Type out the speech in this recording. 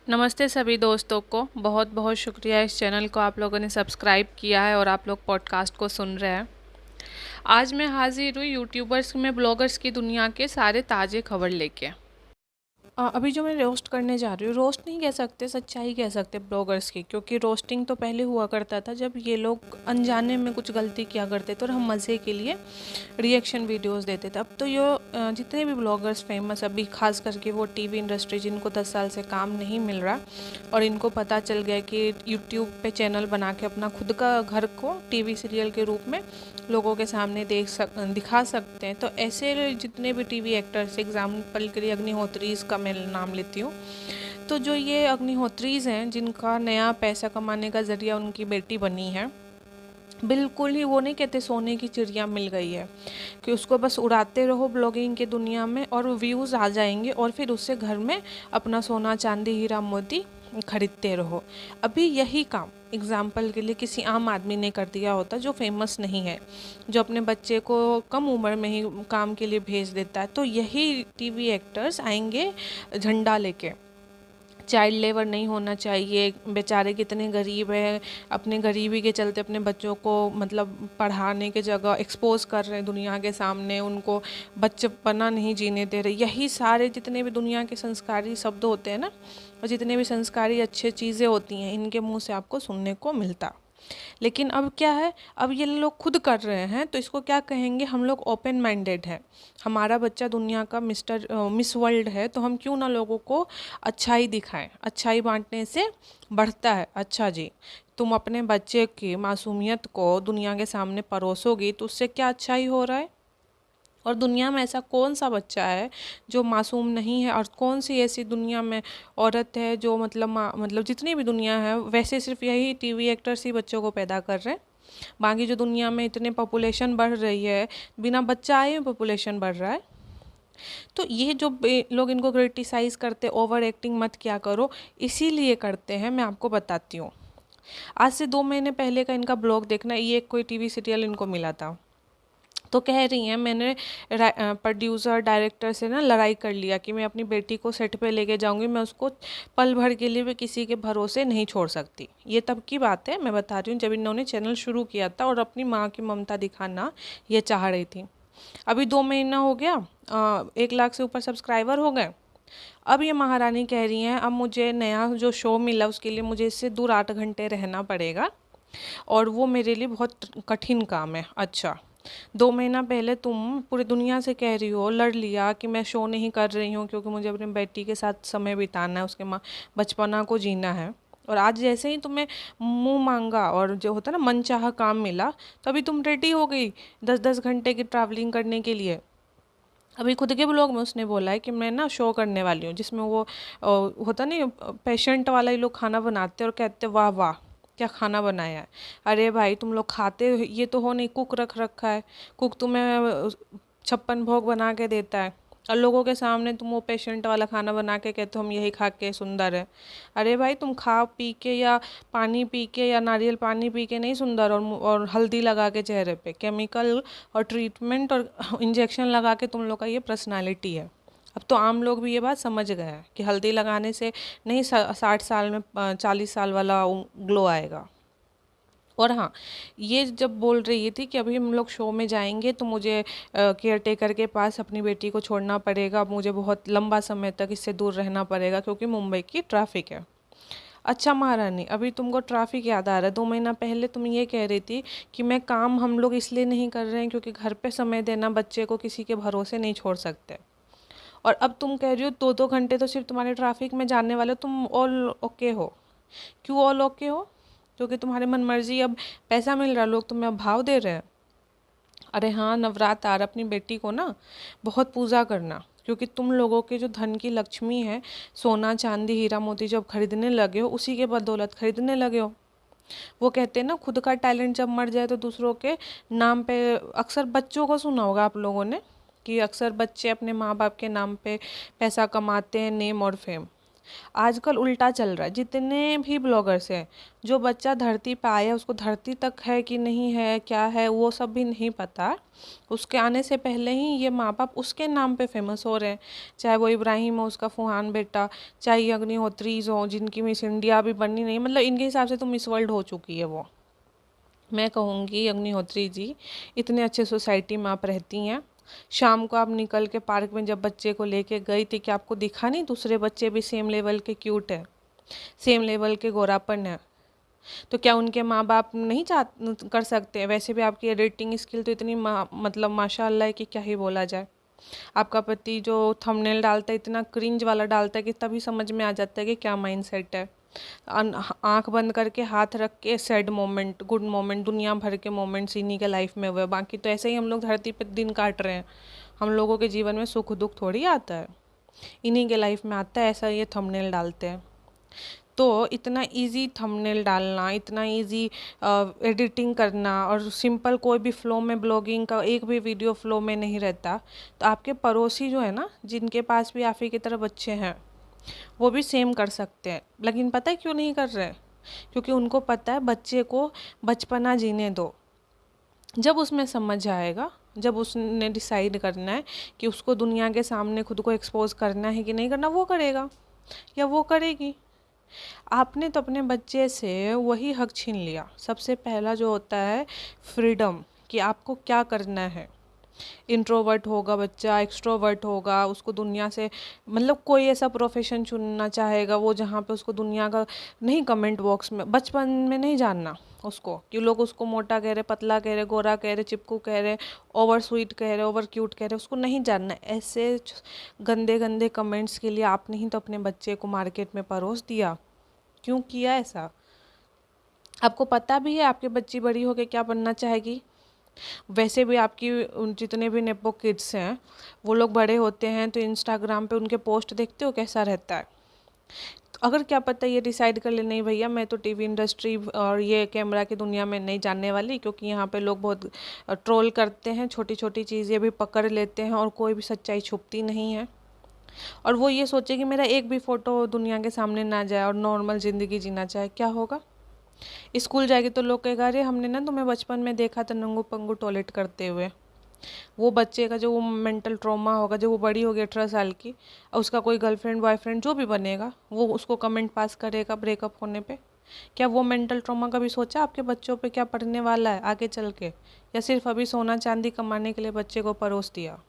नमस्ते सभी दोस्तों को। बहुत बहुत शुक्रिया इस चैनल को आप लोगों ने सब्सक्राइब किया है और आप लोग पॉडकास्ट को सुन रहे हैं। आज मैं हाजिर हूँ यूट्यूबर्स में ब्लॉगर्स की दुनिया के सारे ताज़े खबर लेके। अभी जो मैं रोस्ट करने जा रही हूँ, रोस्ट नहीं कह सकते, सच्चाई कह सकते ब्लॉगर्स की, क्योंकि रोस्टिंग तो पहले हुआ करता था जब ये लोग अनजाने में कुछ गलती किया करते थे और हम मज़े के लिए रिएक्शन वीडियोस देते थे। अब तो ये जितने भी ब्लॉगर्स फेमस अभी खास करके वो टीवी इंडस्ट्री जिनको 10 साल से काम नहीं मिल रहा और इनको पता चल गया कि यूट्यूब पे चैनल बना के अपना खुद का घर को टीवी सीरियल के रूप में लोगों के सामने दिखा सकते हैं। तो ऐसे जितने भी टीवी एक्टर्स, एग्जाम्पल के लिए अग्निहोत्रीज का मैं नाम लेती हूँ, तो जो ये अग्निहोत्रीज हैं जिनका नया पैसा कमाने का ज़रिया उनकी बेटी बनी है, बिल्कुल ही वो नहीं कहते सोने की चिड़िया मिल गई है कि उसको बस उड़ाते रहो ब्लॉगिंग के दुनिया में और व्यूज़ आ जाएंगे और फिर उससे घर में अपना सोना चांदी हीरा मोती खरीदते रहो। अभी यही काम एग्जाम्पल के लिए किसी आम आदमी ने कर दिया होता जो फेमस नहीं है, जो अपने बच्चे को कम उम्र में ही काम के लिए भेज देता है, तो यही टीवी एक्टर्स आएंगे झंडा लेके। चाइल्ड लेबर नहीं होना चाहिए, बेचारे कितने गरीब हैं, अपने गरीबी के चलते अपने बच्चों को मतलब पढ़ाने के जगह एक्सपोज कर रहे हैं दुनिया के सामने, उनको बचपना नहीं जीने दे रहे। यही सारे जितने भी दुनिया के संस्कारी शब्द होते हैं ना, और जितने भी संस्कारी अच्छी चीज़ें होती हैं, इनके मुंह से आपको सुनने को मिलता। लेकिन अब क्या है, अब ये लोग खुद कर रहे हैं, तो इसको क्या कहेंगे, हम लोग ओपन माइंडेड है। हमारा बच्चा दुनिया का मिस वर्ल्ड है, तो हम क्यों ना लोगों को अच्छाई दिखाएं। अच्छाई बांटने से बढ़ता है। अच्छा जी, तुम अपने बच्चे की मासूमियत को दुनिया के सामने परोसोगी तो उससे क्या अच्छाई हो रहा है। और दुनिया में ऐसा कौन सा बच्चा है जो मासूम नहीं है, और कौन सी ऐसी दुनिया में औरत है जो मतलब जितनी भी दुनिया है, वैसे सिर्फ यही टीवी एक्टर्स ही बच्चों को पैदा कर रहे हैं। बाकी जो दुनिया में इतने पॉपुलेशन बढ़ रही है, बिना बच्चा आए पॉपुलेशन बढ़ रहा है। तो ये जो लोग इनको क्रिटिसाइज करते, ओवर एक्टिंग मत क्या करो, इसीलिए करते हैं। मैं आपको बताती हूँ। आज से 2 महीने पहले का इनका ब्लॉग देखना, ये कोई टीवी सीरियल इनको मिला था, तो कह रही हैं मैंने प्रोड्यूसर डायरेक्टर से ना लड़ाई कर लिया कि मैं अपनी बेटी को सेट पे लेके जाऊंगी, मैं उसको पल भर के लिए भी किसी के भरोसे नहीं छोड़ सकती। ये तब की बात है, मैं बता रही हूँ, जब इन्होंने चैनल शुरू किया था और अपनी माँ की ममता दिखाना ये चाह रही थी। अभी 2 महीना हो गया, 1 लाख से ऊपर सब्सक्राइबर हो गए। अब ये महारानी कह रही हैं अब मुझे नया जो शो मिला उसके लिए मुझे इससे दूर 8 घंटे रहना पड़ेगा और वो मेरे लिए बहुत कठिन काम है। अच्छा, 2 महीना पहले तुम पूरी दुनिया से कह रही हो, लड़ लिया कि मैं शो नहीं कर रही हूँ क्योंकि मुझे अपनी बेटी के साथ समय बिताना है, उसके बचपना को जीना है। और आज जैसे ही तुम्हें मुंह मांगा और जो होता है ना मनचाहा काम मिला, तभी तुम रेडी हो गई 10-10 घंटे की ट्रैवलिंग करने के लिए। अभी खुद के ब्लॉग में उसने बोला है कि मैं ना शो करने वाली हूँ जिसमें वो होता नहीं, पेशेंट वाला ही लोग खाना बनाते और कहते वाह वाह क्या खाना बनाया है। अरे भाई, तुम लोग खाते ये तो हो नहीं, कुक रख रखा है, कुक तुम्हें 56 भोग बना के देता है और लोगों के सामने तुम वो पेशेंट वाला खाना बना के कहते हो हम यही खा के सुंदर है। अरे भाई, तुम खा पी के या पानी पी के या नारियल पानी पी के नहीं सुंदर, और हल्दी लगा के चेहरे पे केमिकल और ट्रीटमेंट और इंजेक्शन लगा के तुम लोग का ये पर्सनालिटी है। अब तो आम लोग भी ये बात समझ गए हैं कि हल्दी लगाने से नहीं 60 साल में 40 साल वाला ग्लो आएगा। और हाँ, ये जब बोल रही थी कि अभी हम लोग शो में जाएंगे तो मुझे केयर टेकर के पास अपनी बेटी को छोड़ना पड़ेगा, मुझे बहुत लंबा समय तक इससे दूर रहना पड़ेगा क्योंकि मुंबई की ट्रैफिक है। अच्छा महारानी, अभी तुमको ट्रैफिक याद आ रहा है? 2 महीना पहले तुम ये कह रही थी कि मैं काम हम लोग इसलिए नहीं कर रहे हैं क्योंकि घर पे समय देना, बच्चे को किसी के भरोसे नहीं छोड़ सकते। और अब तुम कह रही हो 2-2 घंटे तो सिर्फ तुम्हारे ट्रैफिक में जाने वाले, तुम ऑल ओके हो। क्यों ऑल ओके हो? क्योंकि तुम्हारे मन मर्जी अब पैसा मिल रहा, लोग तुम्हें अब भाव दे रहे हैं। अरे हाँ, नवरात्र आ रहा, अपनी बेटी को ना बहुत पूजा करना, क्योंकि तुम लोगों के जो धन की लक्ष्मी है, सोना चांदी हीरा मोती जब खरीदने लगे हो, उसी के बदौलत खरीदने लगे हो। वो कहते हैं ना, खुद का टैलेंट जब मर जाए तो दूसरों के नाम पे, अक्सर बच्चों को सुना होगा आप लोगों ने कि अक्सर बच्चे अपने माँ बाप के नाम पे पैसा कमाते हैं, नेम और फेम। आजकल उल्टा चल रहा है। जितने भी ब्लॉगर्स हैं, जो बच्चा धरती पे आया उसको धरती तक है कि नहीं है, क्या है, वो सब भी नहीं पता। उसके आने से पहले ही ये माँ बाप उसके नाम पे फेमस हो रहे हैं। चाहे वो इब्राहिम हो, उसका फूहान बेटा, चाहे ये अग्निहोत्रीज हो जिनकी मिस इंडिया भी बननी नहीं, मतलब इनके हिसाब से तो मिस वर्ल्ड हो चुकी है वो। मैं कहूँगी अग्निहोत्री जी, इतने अच्छे सोसाइटी में आप रहती हैं, शाम को आप निकल के पार्क में जब बच्चे को लेके गई थी, कि आपको दिखा नहीं दूसरे बच्चे भी सेम लेवल के क्यूट है, सेम लेवल के गोरापन है? तो क्या उनके माँ बाप नहीं चाह कर सकते? वैसे भी आपकी एडिटिंग स्किल तो इतनी मतलब माशाल्लाह है कि क्या ही बोला जाए। आपका पति जो थंबनेल डालता है इतना क्रिंज वाला डालता है कि तभी समझ में आ जाता है कि क्या माइंडसेट है। आंख बंद करके हाथ रख के सैड मोमेंट, गुड मोमेंट, दुनिया भर के मोमेंट्स इन्हीं के लाइफ में हुए। बाकी तो ऐसे ही हम लोग धरती पे दिन काट रहे हैं। हम लोगों के जीवन में सुख दुख थोड़ी आता है, इन्हीं के लाइफ में आता है। ऐसा ये थंबनेल डालते हैं। तो इतना इजी थंबनेल डालना, इतना इजी एडिटिंग करना, और सिंपल कोई भी फ्लो में, ब्लॉगिंग का एक भी वीडियो फ्लो में नहीं रहता। तो आपके पड़ोसी जो है ना, जिनके पास भी आप ही की तरह बच्चे हैं, वो भी सेम कर सकते हैं। लेकिन पता है क्यों नहीं कर रहे? क्योंकि उनको पता है बच्चे को बचपना जीने दो। जब उसमें समझ आएगा, जब उसने डिसाइड करना है कि उसको दुनिया के सामने खुद को एक्सपोज करना है कि नहीं करना, वो करेगा या वो करेगी। आपने तो अपने बच्चे से वही हक छीन लिया। सबसे पहला जो होता है फ्रीडम, कि आपको क्या करना है। इंट्रोवर्ट होगा बच्चा, एक्सट्रोवर्ट होगा, उसको दुनिया से मतलब कोई ऐसा प्रोफेशन चुनना चाहेगा वो जहाँ पे उसको दुनिया का नहीं, कमेंट बॉक्स में बचपन में नहीं जानना उसको कि लोग उसको मोटा कह रहे, पतला कह रहे, गोरा कह रहे, चिपकू कह रहे, ओवर स्वीट कह रहे, ओवर क्यूट कह रहे, उसको नहीं जानना। ऐसे गंदे गंदे कमेंट्स के लिए आपने ही तो अपने बच्चे को मार्केट में परोस दिया। क्यों किया ऐसा? आपको पता भी है आपकी बच्ची बड़ी होकर क्या बनना चाहेगी? वैसे भी आपकी जितने भी नेपो किड्स हैं, वो लोग बड़े होते हैं तो इंस्टाग्राम पे उनके पोस्ट देखते हो कैसा रहता है। तो अगर क्या पता ये डिसाइड कर ले, नहीं भैया मैं तो टीवी इंडस्ट्री और ये कैमरा की दुनिया में नहीं जानने वाली, क्योंकि यहाँ पे लोग बहुत ट्रोल करते हैं, छोटी छोटी चीज़ें भी पकड़ लेते हैं और कोई भी सच्चाई छुपती नहीं है। और वो ये सोचे कि मेरा एक भी फ़ोटो दुनिया के सामने ना जाए और नॉर्मल ज़िंदगी जीना चाहे, क्या होगा? स्कूल जाएगी तो लोग कहेगा अरे हमने ना तुम्हें बचपन में देखा था नंगू पंगू टॉयलेट करते हुए। वो बच्चे का जो वो मेंटल ट्रॉमा होगा, जब वो बड़ी होगी 18 साल की, और उसका कोई गर्लफ्रेंड बॉयफ्रेंड जो भी बनेगा, वो उसको कमेंट पास करेगा ब्रेकअप होने पे। क्या वो मेंटल ट्रॉमा कभी सोचा आपके बच्चों पे क्या पड़ने वाला है आगे चल के? या सिर्फ अभी सोना चांदी कमाने के लिए बच्चे को परोस दिया?